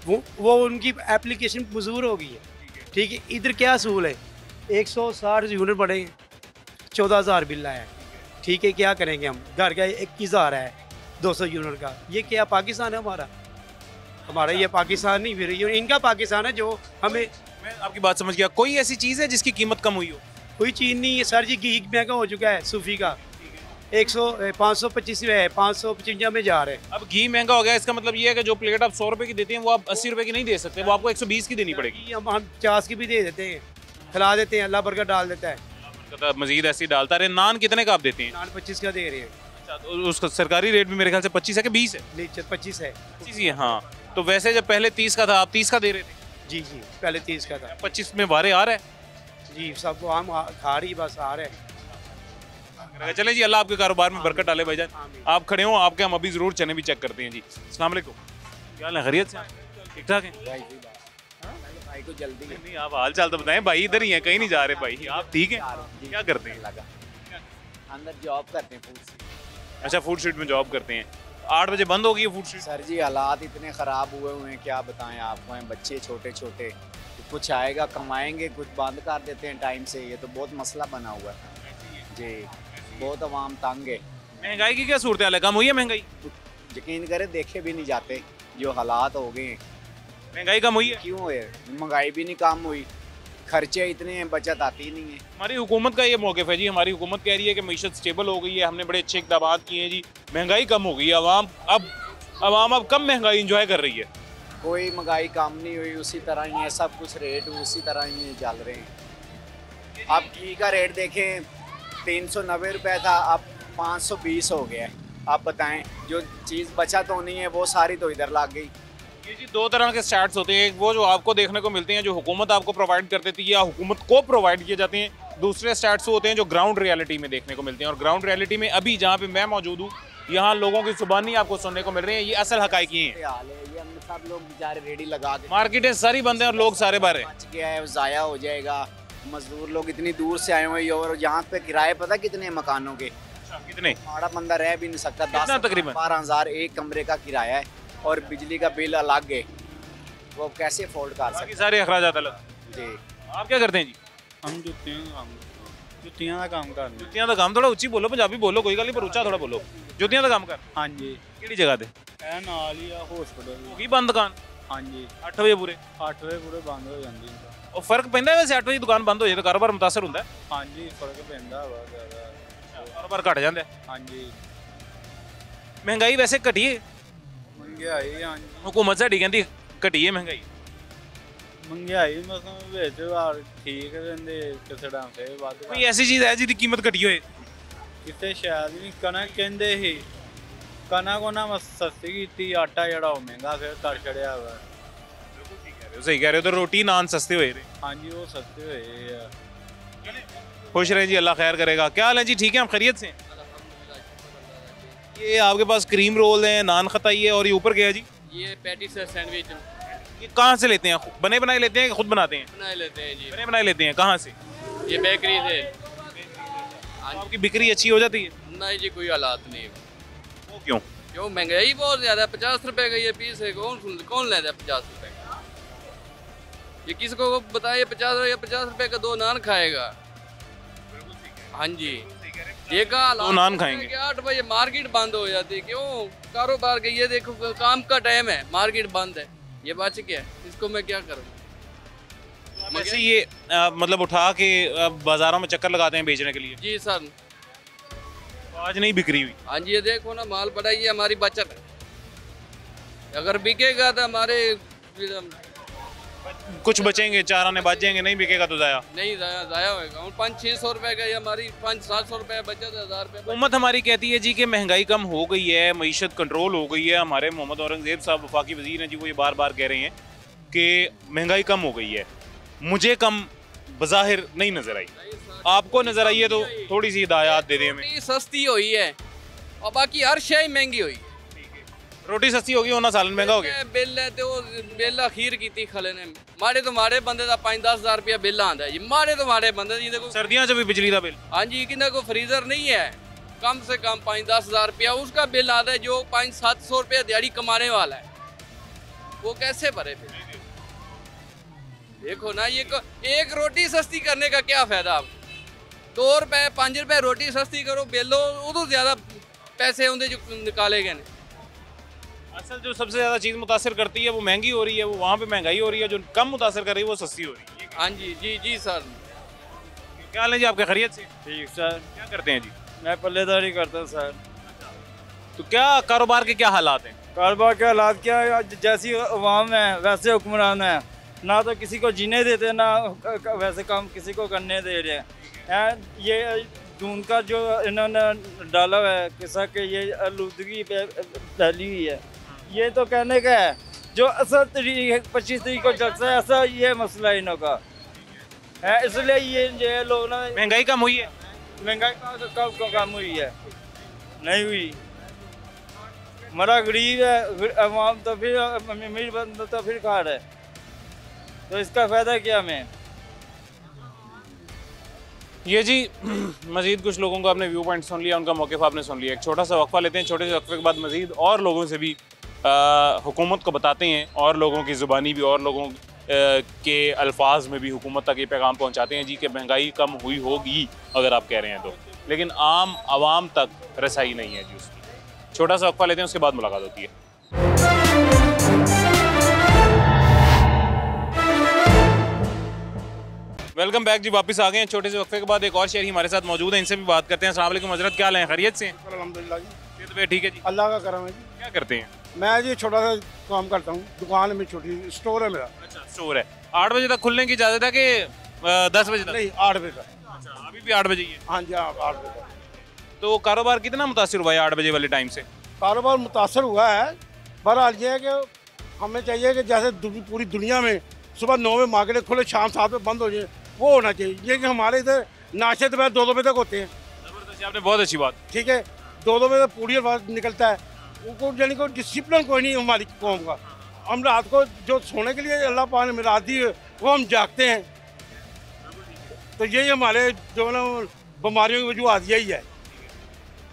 वो उनकी एप्लीकेशन मंजूर हो गई है। ठीक है, इधर क्या असूल है? 160 यूनिट बढ़े, 14,000 बिल आया है। ठीक है, क्या करेंगे हम? घर का 21,000 है 200 यूनिट का। ये क्या पाकिस्तान है हमारा? ये पाकिस्तान नहीं, फिर ये इनका पाकिस्तान है जो हमें। मैं आपकी बात समझ गया। कोई ऐसी चीज़ है जिसकी कीमत कम हुई हो? कोई चीज़ नहीं है सर जी। घी महंगा हो चुका है, सूफी का 525 में है, 555 में जा रहे हैं। अब घी महंगा हो गया, इसका मतलब ये है कि जो प्लेट आप 100 रुपये की देते हैं वो आप 80 रुपये की नहीं दे सकते, वो आपको 120 की देनी पड़ेगी। हम 50 की भी दे देते हैं, खिला देते हैं, अल्लाह बरकत डाल देता है। मजीद ऐसे डालता रहे। नान कितने का आप देते हैं? नान 25 का दे रहे हैं। अच्छा, तो उसका सरकारी रेट भी मेरे ख्याल से 25 है कि 20 है? नहीं, 25 है। 25 ही है। हाँ, तो वैसे जब पहले 30 का था आप 30 का दे रहे थे? जी जी, पहले 30 का था। 25 में वारे आ रहा है जी, सब आम खा रही, बस आ रहे हैं। चले जी, अल्लाह आपके कारोबार में बरकत डाले भाईजान। आप खड़े हो, आपके हम अभी जरूर चने भी चेक करते हैं जी। अस्सलाम वालेकुम, क्या हाल है? खैरियत से? ठीक ठाक है भाई को जल्दी नहीं, आप हाल चाल तो बताएं। भाई इधर ही हैं, कहीं नहीं जा रहे भाई। आप ठीक है? क्या करते हैं? अंदर जॉब करते हैं, फूड स्ट्रीट। अच्छा, फूड स्ट्रीट में जॉब करते हैं। 8 बजे बंद हो गई है फूड स्ट्रीट? सर जी, हालात इतने ख़राब हुए हुए हैं, क्या बताएं आपको। हैं बच्चे छोटे छोटे, कुछ आएगा कमाएंगे, कुछ बंद कर देते हैं टाइम से। ये तो बहुत मसला बना हुआ है जी, बहुत आवाम तंग है। महंगाई की क्या सूरत हाल है? कम हुई है महंगाई? यकीन करें, देखे भी नहीं जाते जो हालात हो गए। महंगाई कम हुई है? क्यों है? महंगाई भी नहीं कम हुई, खर्चे इतने हैं, बचत आती नहीं है। हमारी हुकूमत का ये मौक़िफ़ है जी। हमारी हुकूमत कह रही है कि मईशत स्टेबल हो गई है, हमने बड़े अच्छे इक़दाम किए हैं जी, महंगाई कम हो गई है। अवाम अब कम महंगाई इंजॉय कर रही है। कोई महंगाई कम नहीं हुई, उसी तरह ही है, सब कुछ रेट उसी तरह ही चल रहे हैं। अब घी का रेट देखें, 390 रुपये था, अब 520 हो गया है। आप बताएं, जो चीज़ बचत होनी है वो सारी तो इधर लग गई। ये जी 2 तरह के स्टार्ट्स होते हैं, एक वो जो आपको देखने को मिलते हैं जो हुकूमत आपको प्रोवाइड कर देती है या हुकूमत को प्रोवाइड किए जाते हैं। दूसरे स्टार्ट्स होते हैं जो ग्राउंड रियलिटी में देखने को मिलते हैं। और ग्राउंड रियलिटी में अभी जहाँ पे मैं मौजूद हूँ यहाँ लोगों की जुबानी आपको सुनने को मिल रही है, ये असल हकाइक ही हैं। हाल है ये, हम सब लोग बेचारे रेडी लगा के, मार्केटें सारी बंद हैं और लोग सारे बाहर हैं। बच गया है, ज़ाया हो जाएगा। मजदूर लोग इतनी दूर से आए हुए हैं और यहाँ पे किराए पता कितने हैं मकानों के? कितने? हमारा बंदा रह भी नहीं सकता। 10 तकरीबन 12,000 एक कमरे का किराया है और बिजली का बिल अलग है, वो कैसे अफोर्ड कर सकते? सारे अखराजात अलग जी। आप क्या करते हैं जी? हम जुत्तियां का काम करते। जुत्तियां का काम? थोड़ा उच्ची बोलो, पंजाबी बोलो, कोई गल नहीं, पर उच्चा थोड़ा बोलो। जुत्तियां का काम कर? हाँ जी। किहड़ी जगह ते? ए नाल ही आ हॉस्पिटल। की बंद दुकान? हाँ जी। 8 बजे पूरे? 8 बजे पूरे बंद हो जाती है। और फर्क पैंदा है वैसे 8 बजे दुकान बंद हो जाए तो कारोबार मुतासर होता है? हाँ जी, फर्क पैंदा वा ज़्यादा, कारोबार घट जाता है। हाँ जी। महंगाई वैसे घटी है? महंगाई हाँ जी, हुकूमत साडी कहंदी घटी है महंगाई। महंगाई मौसम ਵਿੱਚ ठीक ਰਹਿੰਦੇ ਕਿਸੇ ਢੰਗ से ਵੱਧ कोई ऐसी चीज़ है जिसकी कीमत घटी होए? ਕਿਤੇ ਸ਼ਾਇਦ ਨਹੀਂ। ਕਣਕ ਕਹਿੰਦੇ ਸੀ, ਕਣਕ ਉਹਨਾਂ ਨੇ ਸਸਤੀ ਕੀਤੀ, ਆਟਾ ਜਿਹੜਾ ਉਹ ਮਹਿੰਗਾ ਫਿਰ ਕਰ ਛੜਿਆ ਵਾ। सही कह रहे हो, तो रोटी नान सस्ते हुए थे। हाँ जी, वो सस्ते हुए हैं। खुश रहे जी, अल्लाह खैर करेगा। क्या हाल है जी? ठीक है, हम खैरियत से? ये आपके पास क्रीम रोल है, नान खताई है, और ये ऊपर क्या है जी? ये पैटीज है, सैंडविच। ये कहाँ से लेते हैं? बने बनाए लेते हैं कि खुद बनाते हैं? बनाए लेते हैं जी। बने बनाए लेते हैं। कहाँ से? ये बेकरी से। आपकी बिक्री अच्छी हो जाती है? नहीं जी, कोई हालात नहीं। वो क्यों? क्यों? महंगाई बहुत ज़्यादा है। 50 रुपए का ये पीस है, कौन लेता है 50 रुपए का? ये किसी को बताइए 50 रुपए का 2 नान खाएगा? हाँ जी। ये कहा 2 नान खाएंगे? 8 बजे मार्केट बंद हो जाती है। क्यों? कारोबार के ये देखो, काम का टाइम है, मार्केट बंद है, ये बच गया, इसको मैं क्या करूँ? वैसे ये मतलब उठा के बाजारों में चक्कर लगाते हैं बेचने के लिए? जी सर। आज नहीं बिक्री हुई? हाँ जी, ये देखो ना, माल पड़ा, ये हमारी बचत है। अगर बिकेगा तो हमारे कुछ बचेंगे, 4 आने बच जाएंगे, नहीं बिकेगा तो जाया नहीं, जाया होगा। 500-600 रुपए का, ये हमारी 500-700 रुपए बचत, 1000 रुपए। हुकूमत हमारी कहती है जी कि महंगाई कम हो गई है, मईशत कंट्रोल हो गई है। हमारे मोहम्मद औरंगजेब साहब वफाकी वजीर हैं जी, वो ये बार बार कह रहे हैं कि महंगाई कम हो गई है। मुझे कम बज़ाहिर नहीं नजर आई, आपको नजर आई है तो थोड़ी सी हिदायत दे दें हमें। सस्ती हुई है और बाकी हर शय महंगी हुई। रोटी सस्ती होगी, होना सालन महंगा हो गया। बिल है तो बिल अखीर की खले ने माड़े तो माड़े बंदे का 5-10 हज़ार रुपया बिल आता है जी। माड़े तो माड़े बंदे जी देखो, सर्दियों से भी बिजली का बिल। हाँ जी, कि को फ्रीजर नहीं है, कम से कम 5-10 हज़ार रुपया उसका बिल आता है, जो 500-700 रुपया दिहाड़ी कमाने वाला है, वो कैसे भरे फिर? देखो ना, ये एक रोटी सस्ती करने का क्या फायदा? आप 2 रुपए 5 रुपए रोटी सस्ती करो, बिल उदो ज्यादा पैसे होंगे जो निकाले गए। असल जो सबसे ज़्यादा चीज़ मुतासर करती है वो महंगी हो रही है, वो वहाँ पे महंगाई हो रही है, जो कम मुतासर कर रही है वो सस्ती हो रही है। हाँ जी, जी जी सर। क्या हाल है जी आपके? खैरियत से? ठीक सर। क्या करते हैं जी? मैं पल्लेदारी करता हूँ सर। तो क्या कारोबार के क्या हालात हैं? कारोबार के हालात क्या है? जैसी अवाम है वैसे हुक्मरान है, ना तो किसी को जीने देते, ना वैसे काम किसी को करने दे रहे हैं। ये जून का जो इन्होंने डाला है किसा के, ये आलूदगी फैली हुई है, ये तो कहने का है। जो असल 25 तारीख को जलसा है, ऐसा ये मसला इन्हों का है, इसलिए ये लोग ना। महंगाई कम हुई है? महंगाई कब कम हुई है? नहीं हुई। मरा गरीब है, अवाम तो फिर अमीर बंदा तो फिर खा रहा है, तो इसका फ़ायदा क्या हमें? ये जी मज़ीद कुछ लोगों का आपने व्यू पॉइंट सुन लिया, उनका मौक़िफ़ आपने सुन लिया। एक छोटा सा वक्फा लेते हैं, छोटे से वक्फे के बाद मज़ीद और लोगों से भी हुकूमत को बताते हैं, और लोगों की ज़ुबानी भी, और लोगों के अल्फाज में भी हुकूमत तक ये पैगाम पहुँचाते हैं जी कि महंगाई कम हुई होगी अगर आप कह रहे हैं तो, लेकिन आम आवाम तक रसाई नहीं है जी उसकी। छोटा सा वक्फा लेते हैं, उसके बाद मुलाकात होती है। वेलकम बैक जी, वापस आ गए हैं छोटे से वक्फे के बाद। एक और शहरी हमारे साथ मौजूद है, इनसे भी बात करते हैं। अस्सलाम वालेकुम हज़रत, क्या हाल है? खैरियत से? अल्हम्दुलिल्लाह जी। तो ठीक है जी, अल्लाह का करम है जी। क्या करते हैं? मैं जी छोटा सा काम करता हूँ, दुकान में छोटी स्टोर है मेरा। अच्छा, स्टोर है। 8 बजे तक खुलने की इजाज़त है कि 10 बजे तक? नहीं, 8 बजे तक। अच्छा, अभी भी 8 बजे ही है? हाँ जी, हाँ 8 बजे तक। तो कारोबार कितना मुतासिर हुआ है 8 बजे वाले टाइम से? कारोबार मुतासर हुआ है, बहरहाल ये है कि हमें चाहिए कि जैसे पूरी दुनिया में सुबह 9 बजे मार्केट खुले, शाम 7 बजे बंद हो जाए, वो होना चाहिए। ये कि हमारे इधर नाश्ते दोपहर 2 बजे तक होते हैं। ज़बरदस्त, आपने बहुत अच्छी बात। ठीक है, 2-2 बजे पूरी आवाज़ निकलता है। उनको यानी को डिसिप्लिन कोई नहीं हमारी कौम का। हम रात को जो सोने के लिए अल्लाह पाक ने रात दी है वो हम जागते हैं। तो यही हमारे जो ना बीमारियों की वजूहत यही है।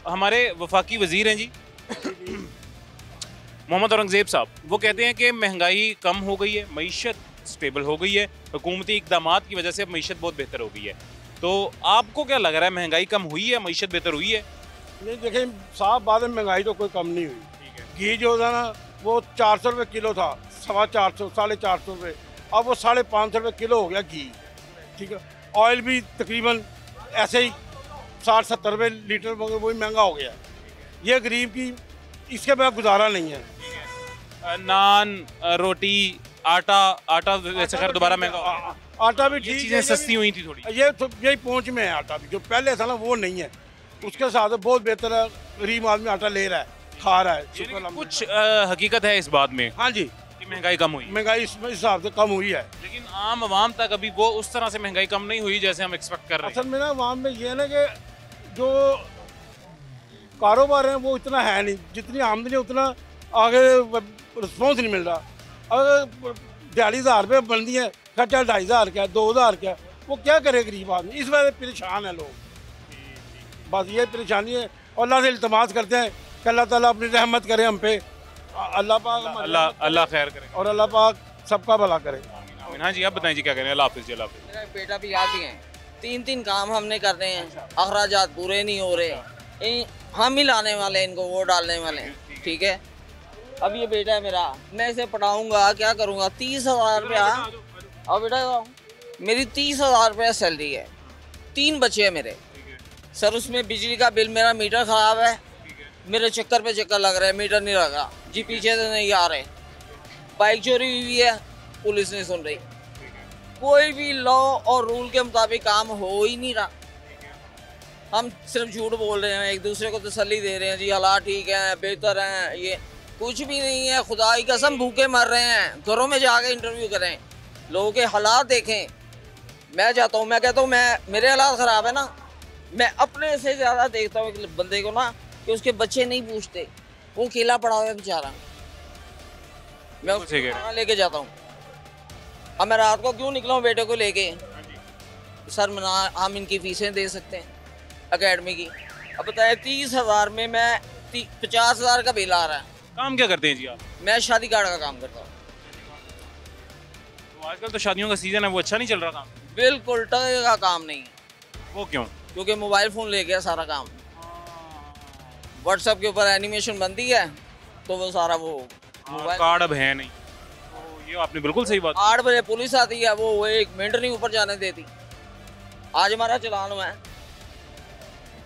हमारे वफाकी वजीर हैं जी मोहम्मद औरंगजेब साहब, वो कहते हैं कि महंगाई कम हो गई है, मईशत स्टेबल हो गई है, हुकूमती इकदाम की वजह से अब मईशत बहुत बेहतर हो गई है। तो आपको क्या लग रहा है, महंगाई कम हुई है, मईशत बेहतर हुई है? नहीं देखें साहब, बाद में महंगाई तो कोई कम नहीं हुई। घी जो था ना वो 400 रुपये किलो था, 450 450 रुपये, अब वो 550 रुपये किलो हो गया घी। ठीक है, ऑयल भी तकरीबन ऐसे ही 60-70 रुपये लीटर वही महंगा हो गया। ये गरीब की इसके बगैर गुजारा नहीं है। नान, रोटी, आटा वैसे खैर दोबारा महंगा, आटा भी ठीक, चीज़ें सस्ती हुई थी थोड़ी। ये तो यही पहुँच में है आटा भी, जो पहले था ना वो नहीं है। उसके साथ बहुत बेहतर है, गरीब आदमी आटा ले रहा है, खा रहा है। कुछ हकीकत है इस बात में? हाँ जी, कि महंगाई कम हुई। महंगाई इस हिसाब से कम हुई है, लेकिन आम आवाम तक अभी वो उस तरह से महंगाई कम नहीं हुई जैसे हम एक्सपेक्ट कर रहे हैं। असल में ना आवाम में ये है ना कि जो कारोबार है वो इतना है नहीं, जितनी आमदनी उतना आगे रिस्पॉन्स नहीं मिल रहा। अगर 42,000 रुपये बनती है, खर्चा 2,500 का है, 2,000 का है, वो क्या करे गरीब आदमी। इस वजह से परेशान है लोग, बस ये परेशानी है। और अल्लाह से इल्तमास करते हैं कि अल्लाह ताला अपनी रहमत करे हम पे, अल्लाह पाक अल्लाह खैर करे और अल्लाह पाक सबका भला करे। हाँ जी, आप बताएं जी क्या करें। अल्लाह हाफिज़ जी। अल्लाह हाफिज़। मेरा बेटा भी याद ही है, 3 काम हमने करने हैं, अखराजात पूरे नहीं हो रहे, हम ही लाने वाले इनको, वो डालने वाले हैं। ठीक है, अब ये बेटा है मेरा, मैं इसे पढ़ाऊंगा, क्या करूँगा? 30,000 रुपया। अब बेटा मेरी 30,000 रुपया सैलरी है, 3 बच्चे हैं मेरे सर। उसमें बिजली का बिल, मेरा मीटर ख़राब है, मेरे चक्कर पे चक्कर लग रहा है, मीटर नहीं लगा जी, पीछे से नहीं आ रहे। बाइक चोरी हुई है, पुलिस नहीं सुन रही। कोई भी लॉ और रूल के मुताबिक काम हो ही नहीं रहा। हम सिर्फ झूठ बोल रहे हैं, एक दूसरे को तसल्ली दे रहे हैं जी, हालात ठीक है, बेहतर हैं, ये कुछ भी नहीं है। खुदा की कसम भूखे मर रहे हैं। घरों में जाके इंटरव्यू करें, लोगों के हालात देखें। मैं जाता हूँ, मैं कहता हूँ मेरे हालात ख़राब है ना, मैं अपने से ज़्यादा देखता हूँ एक बंदे को ना कि उसके बच्चे नहीं पूछते, वो अकेला पड़ा हुआ है बेचारा, मैं उसको खाना लेके जाता हूँ। अब मैं रात को क्यों निकला हूँ बेटे को लेके? सर हम इनकी फीसें दे सकते हैं एकेडमी की। अब बताए 30,000 में मैं 50,000 का बिल आ रहा है। काम क्या करते हैं जी आप? मैं शादी कार्ड का काम करता हूँ। तो आजकल तो शादियों का सीजन है, वो अच्छा नहीं चल रहा काम? बिल्कुल टके का काम नहीं है। वो क्यों? क्योंकि मोबाइल फ़ोन ले गया सारा काम। व्हाट्सएप के ऊपर एनिमेशन बनती है तो वो सारा वो मोबाइल कार्ड अब है नहीं। तो ये आपने बिल्कुल सही बात। 8 बजे पुलिस आती है, वो 1 मिनट नहीं ऊपर जाने देती। आज हमारा चलान हुआ है,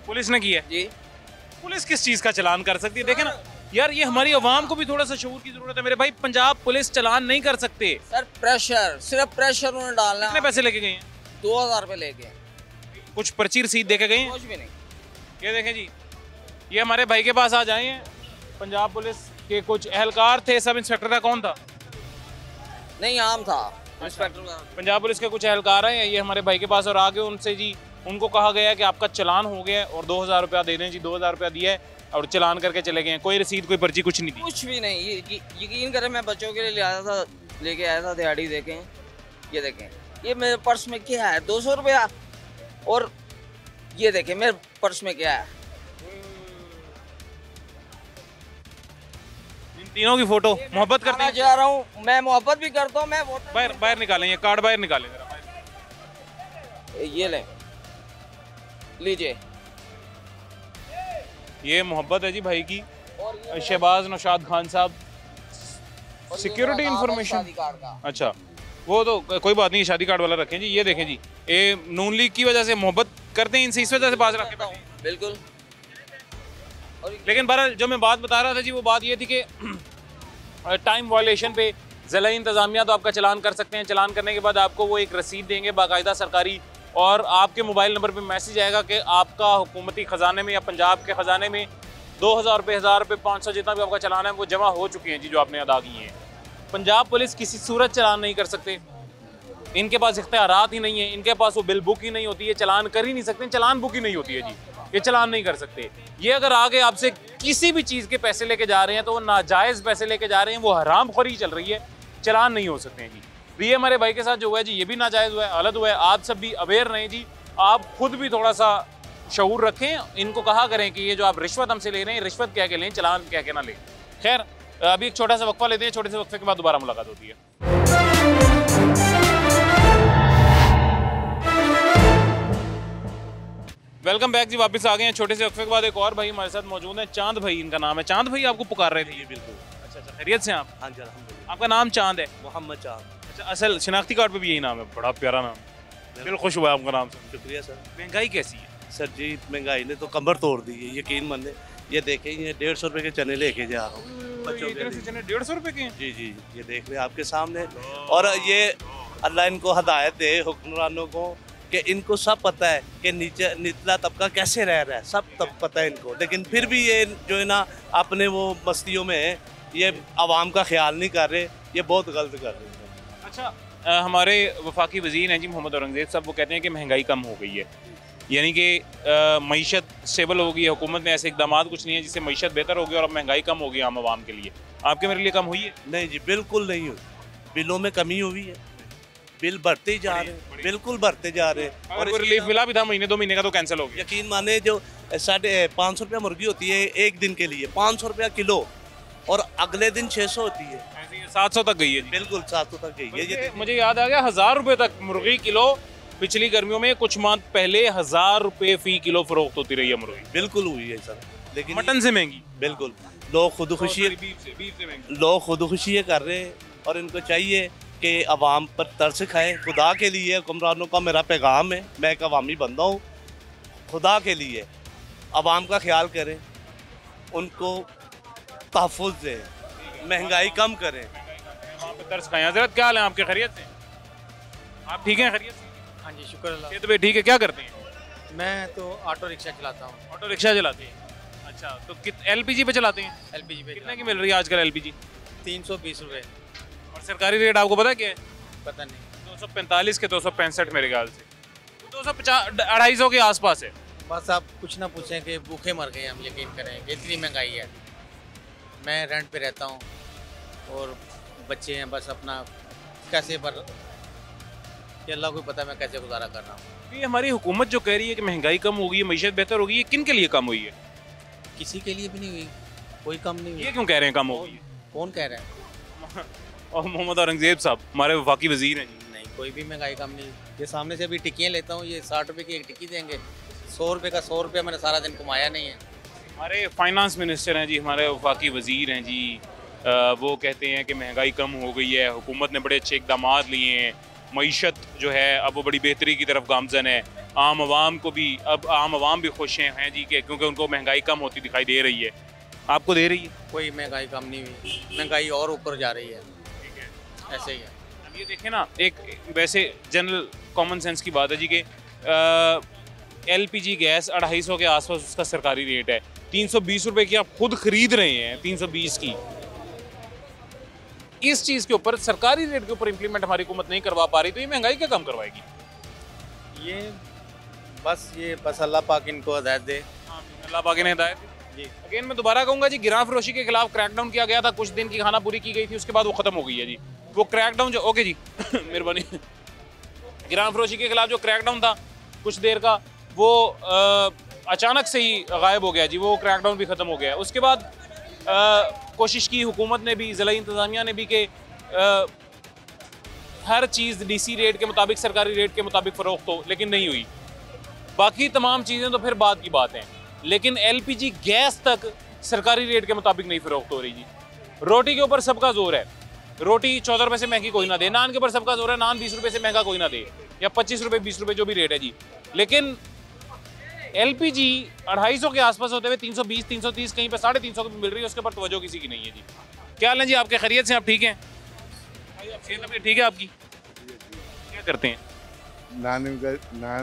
पुलिस ने किया जी। पुलिस किस चीज़ का चलान कर सकती है? देखे ना यार, ये हमारी आवाम को भी थोड़ा सा शऊर की जरूरत है मेरे भाई। पंजाब पुलिस चलान नहीं कर सकते सर, प्रेशर, सिर्फ प्रेशर उन्हें डालना। कितने पैसे लेके गए हैं? 2,000 रुपये लेके। कुछ पर्ची रसीद दे के गए हैं? कुछ भी नहीं। ये देखें जी, ये हमारे भाई के पास आ जाए हैं, पंजाब पुलिस के कुछ एहलकार थे। सब इंस्पेक्टर था, कौन था? नहीं, आम था इंस्पेक्टर का। पंजाब पुलिस के कुछ एहलकार हैं, ये हमारे भाई के पास, और आगे उनसे जी उनको कहा गया कि आपका चलान हो गया और 2,000 रुपया दे दें जी। 2,000 रुपया दिया है और चलान करके चले गए हैं। कोई रसीद, कोई पर्ची, कुछ नहीं दी। कुछ भी नहीं। यकीन करें, मैं बच्चों के लिए लेके आया था दिहाड़ी। देखें, ये देखें, ये मेरे पर्स में क्या है? 200 रुपया। और ये देखें मेरे पर्स में क्या है? इन तीनों की फोटो। मोहब्बत करते हैं? जा रहा हूँ मैं, मोहब्बत भी करता हूँ मैं। बाहर निकालें, ये कार्ड बाहर निकालें। ये ले लीजिए, ये मोहब्बत है जी भाई की। शहबाज नौशाद खान साहब, सिक्योरिटी इंफॉर्मेशन। अच्छा, वो तो कोई बात नहीं, शादी कार्ड वाला रखें जी। ये देखें जी, ये नून लीग की वजह से मोहब्बत करते हैं इनसे, इस वजह से बात रख के। बिल्कुल। लेकिन बहरहाल जो मैं बात बता रहा था जी, वो बात ये थी कि टाइम वायलेशन पे ज़िला इंतज़ामिया तो आपका चलान कर सकते हैं। चलान करने के बाद आपको वो एक रसीद देंगे बाकायदा सरकारी, और आपके मोबाइल नंबर पे मैसेज आएगा कि आपका हुकूमती ख़जाने में या पंजाब के ख़जाने में 2,000 रुपये, 1,000 रुपये, 500 जितना भी आपका चलान है वो जमा हो चुके हैं जी, जो आपने अदा किए हैं। पंजाब पुलिस किसी सूरत चलान नहीं कर सकते, इनके पास इख्तियारात ही नहीं है, इनके पास वो बिल बुक ही नहीं होती है, चलान कर ही नहीं सकते, चलान बुक ही नहीं होती है जी। ये चालान नहीं कर सकते। ये अगर आगे आपसे किसी भी चीज़ के पैसे लेके जा रहे हैं तो वो नाजायज़ पैसे लेके जा रहे हैं, वो हरामखोरी चल रही है, चालान नहीं हो सकते हैं जी। ये हमारे भाई के साथ जो हुआ है जी, ये भी नाजायज़ हुआ है, गलत हुआ है। आप सब भी अवेयर रहें जी, आप खुद भी थोड़ा सा शऊर रखें। इनको कहा करें कि ये जो आप रिश्वत हमसे ले रहे हैं, रिश्वत क्या क्या लें, चालान क्या क्या ना लें। खैर अभी एक छोटा सा वक्फा लेते हैं, छोटे से वक्फे के बाद दोबारा मुलाकात होती है। वेलकम बैक जी, वापस आ गए हैं छोटे से वक्फे के बाद। एक और भाई हमारे साथ मौजूद है, चांद भाई इनका नाम है। चांद भाई आपको पुकार रहे थे ये? बिल्कुल। अच्छा, खैरियत से आप? हाँ जी अल्हम्दुलिल्लाह। आपका नाम चांद है? मोहम्मद चांद। अच्छा, असल शिनाख्ती कार्ड पे भी यही नाम है, बड़ा प्यारा नाम। दिल खुश हुआ आपका नाम सुन। शुक्रिया सर। महंगाई कैसी है सर जी? महंगाई ने तो कमर तोड़ दी है, यकीन माने। ये देखें, ये 150 रुपए के चने लेके जा रहा हूँ बच्चों के लिए। चने 150 रुपए के हैं? जी जी, ये देख रहे हैं आपके सामने। और ये अल्लाह इनको हदायत दे हुक्मरानों को कि इनको सब पता है कि नीचे निचला तबका कैसे रह रहा है, सब तब पता है इनको, लेकिन फिर भी ये जो है ना अपने वो मस्तियों में ये आवाम का ख्याल नहीं कर रहे, ये बहुत गलत कर रहे हैं। अच्छा, हमारे वफाकी वज़ीर हैं जी मोहम्मद औरंगज़ेब साहब, वो कहते हैं कि महंगाई कम हो गई है, यानी कि मईशत स्टेबल हो गई है, हुकूमत में ऐसे इकदाम कुछ नहीं है जिससे मईशत बेहतर होगी और अब महंगाई कम होगी आम आवाम के लिए। आपके मेरे लिए कम हुई है? नहीं जी, बिल्कुल नहीं हुई। बिलों में कमी हुई है, बिल बढ़ते ही जा रहे हैं, बिल्कुल बढ़ते जा रहे हैं। और रिलीफ मिला भी था महीने 2 महीने का, तो कैंसिल हो गया। यकीन माने जो 550 रुपया मुर्गी होती है एक दिन के लिए, 500 रुपया किलो, और अगले दिन 600 होती है, 700 तक गई है। बिल्कुल 700 तक गई है। ये मुझे याद आ गया 1000 रुपए तक मुर्गी किलो पिछली गर्मियों में, कुछ मंथ पहले 1000 रुपए फी किलो फरोख्त होती रही है मुर्गी। बिल्कुल हुई है सर, लेकिन मटन से महंगी। बिल्कुल, लोग खुदकुशी कर रहे हैं और इनको चाहिए कि अवाम पर तरस खाएं। खुदा के लिए हुक्मरानों का मेरा पैगाम है, मैं एक अवामी बंदा हूँ, खुदा के लिए अवाम का ख्याल करें, उनको तहफ़्फ़ुज़ दें, महंगाई कम करें। तरस खाएं। हज़रत क्या हाल है आपके? खैरियत से? आप ठीक हैं? खैरियत से? हाँ जी, शुक्र अल्लाह। तो ठीक है। क्या करते हैं? मैं तो ऑटो रिक्शा चलाता हूँ। ऑटो रिक्शा चलाते हैं? अच्छा, तो LPG पे चलाते हैं? LPG पे। कितने की मिल रही है आजकल LPG? 320 रुपये। और सरकारी रेट आपको पता क्या है? पता नहीं। 245 के 265 मेरे ख्याल से, 250 250 के आसपास है। बस आप कुछ ना पूछें कि भूखे मर गए हम, यकीन करें कि इतनी महंगाई है। मैं रेंट पे रहता हूँ और बच्चे हैं, बस अपना कैसे पर ये अल्लाह को पता मैं कैसे गुजारा कर रहा हूँ। ये हमारी हुकूमत जो कह रही है कि महंगाई कम होगी है, मईशत बेहतर होगी, ये किन के लिए कम हुई है? किसी के लिए भी नहीं हुई, कोई कम नहीं हुई। ये क्यों कह रहे हैं कम होगी? कौन कह रहा है? और मोहम्मद औरंगज़ेब साहब हमारे वफाकी वज़ीर हैं जी। नहीं, कोई भी महंगाई कम नहीं। ये सामने से अभी टिक्कियाँ लेता हूँ, ये 60 रुपये की एक टिक्की देंगे, 100 रुपये का 100 रुपया मैंने सारा दिन कमाया नहीं है। हमारे फाइनेंस मिनिस्टर हैं जी, हमारे वफाकी वज़ीर हैं जी, वो कहते हैं कि महंगाई कम हो गई है, हुकूमत ने बड़े अच्छे इकदाम लिए हैं, मईशत जो है अब वो बड़ी बेहतरी की तरफ गामजन है। आम आवाम को भी, अब आम आवाम भी खुश हैं जी कि क्योंकि उनको महंगाई कम होती दिखाई दे रही है। आपको दे रही है? कोई महंगाई कम नहीं हुई, महंगाई और ऊपर जा रही है। ऐसे ही है। अब ये देखें ना, एक वैसे जनरल कॉमन सेंस की बात है जी कि LPG गैस 250 के आसपास उसका सरकारी रेट है, 320 रुपए की आप खुद खरीद रहे हैं, 320 की। इस चीज़ के ऊपर, सरकारी रेट के ऊपर इम्प्लीमेंट हमारी हुकूमत नहीं करवा पा रही, तो ये महंगाई क्या कम करवाएगी? ये बस अल्लाह पाक इनको हिदायत दे। अल्लाह पाक ने हिदायत जी। अगेन मैं दोबारा कहूँगा जी, गिरां फरोशी के खिलाफ क्रैकडाउन किया गया था, कुछ दिन की खाना पूरी की गई थी, उसके बाद वो ख़त्म हो गई है जी। वो क्रैकडाउन जो, ओके जी मेहरबानी, गिरां फरोशी के खिलाफ जो क्रैकडाउन था कुछ देर का, वो अचानक से ही गायब हो गया जी, वो क्रैकडाउन भी ख़त्म हो गया। उसके बाद कोशिश की हुकूमत ने भी, ज़िला इंतज़ामिया ने भी कि हर चीज़ DC रेट के मुताबिक, सरकारी रेट के मुताबिक फ़रोख्त हो, लेकिन नहीं हुई। बाकी तमाम चीज़ें तो फिर बाद की बात हैं, लेकिन LPG गैस तक सरकारी रेट के मुताबिक नहीं फ़रोख्त हो रही जी। रोटी के ऊपर सबका जोर है, रोटी 14 रुपये से महंगी कोई ना दे, नान के ऊपर सबका जोर है, नान 20 रुपये से महंगा कोई ना दे, या 25 रुपये 20 रुपये जो भी रेट है जी। लेकिन LPG 250 के आसपास होते हुए 320 330 कहीं पे 350 की मिल रही है, उसके ऊपर तवज्जो किसी की नहीं है जी। क्या हाल है जी आपके? खैरियत से? आप ठीक हैं? सेहत ठीक है आपकी? क्या करते हैं? नान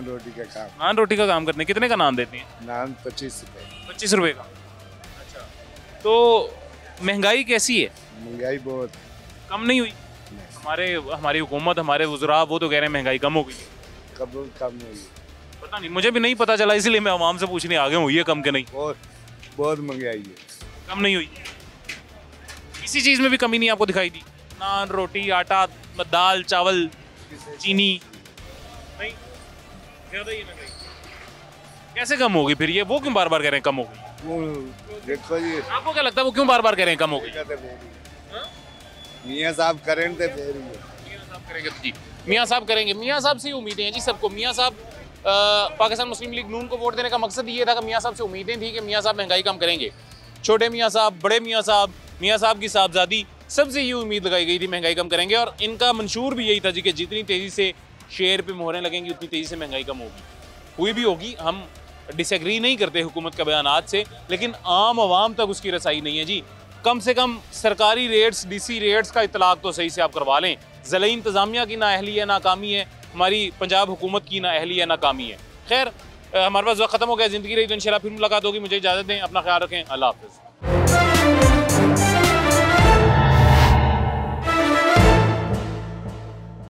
रोटी का काम। नान रोटी का काम करते हैं। कितने का नान देते हैं? नान 25 रुपये। 25 रुपये का। अच्छा, तो महंगाई कैसी है? महंगाई बहुत कम नहीं हुई। हमारी हुकूमत, हमारे वज़रा वो तो कह रहे हैं महंगाई कम हो गई। कब कम हुई? पता नहीं, मुझे भी नहीं पता चला, इसलिए मैं आवाम से पूछने आ गया हूँ ये कम के नहीं। बहुत महंगाई है। कम नहीं हुई, किसी चीज़ में भी कमी नहीं आपको दिखाई दी? नान, रोटी, आटा, दाल, चावल, चीनी, नहीं ज़्यादा ही महंगाई। कैसे कम होगी फिर ये? वो क्यों बार बार कह रहे हैं कम होगी? वो देखो जी, आपको क्या लगता है वो क्यों बार बार कह रहे हैं कम होगी? मियाँ साहब करें तो फिर ही है। करेंगे तो जी, मियाँ साहब करेंगे, मियाँ साहब से उम्मीदें हैं जी सबको। मियाँ साहब पाकिस्तान मुस्लिम लीग नून को वोट देने का मकसद ये था कि मियाँ साहब से उम्मीदें थी कि मियाँ साहब महंगाई कम करेंगे। छोटे मियाँ साहब, बड़े मियाँ साहब की साहबजादी, सबसे ये उम्मीद लगाई गई थी महंगाई कम करेंगे, और इनका मंशूर भी यही था जी कि जितनी तेज़ी से शेयर पे मोहरें लगेंगी उतनी तेज़ी से महंगाई कम होगी। हुई भी होगी, हम डिसएग्री नहीं करते हुकूमत के बयानात से, लेकिन आम आवाम तक उसकी रसाई नहीं है जी। कम से कम सरकारी रेट्स, डीसी रेट्स का इतलाक तो सही से आप करवा लें। ज़िला इंतज़ामिया की नाअहली है, नाकामी है, हमारी पंजाब हुकूमत की नाअहली है, नाकामी है। खैर, हमारे पास वक्त ख़त्म हो गया, ज़िंदगी रही तो इंशाल्लाह फिर मुलाकात होगी। मुझे इजाज़त दें, अपना ख्याल रखें, अल्लाह हाफ़िज़।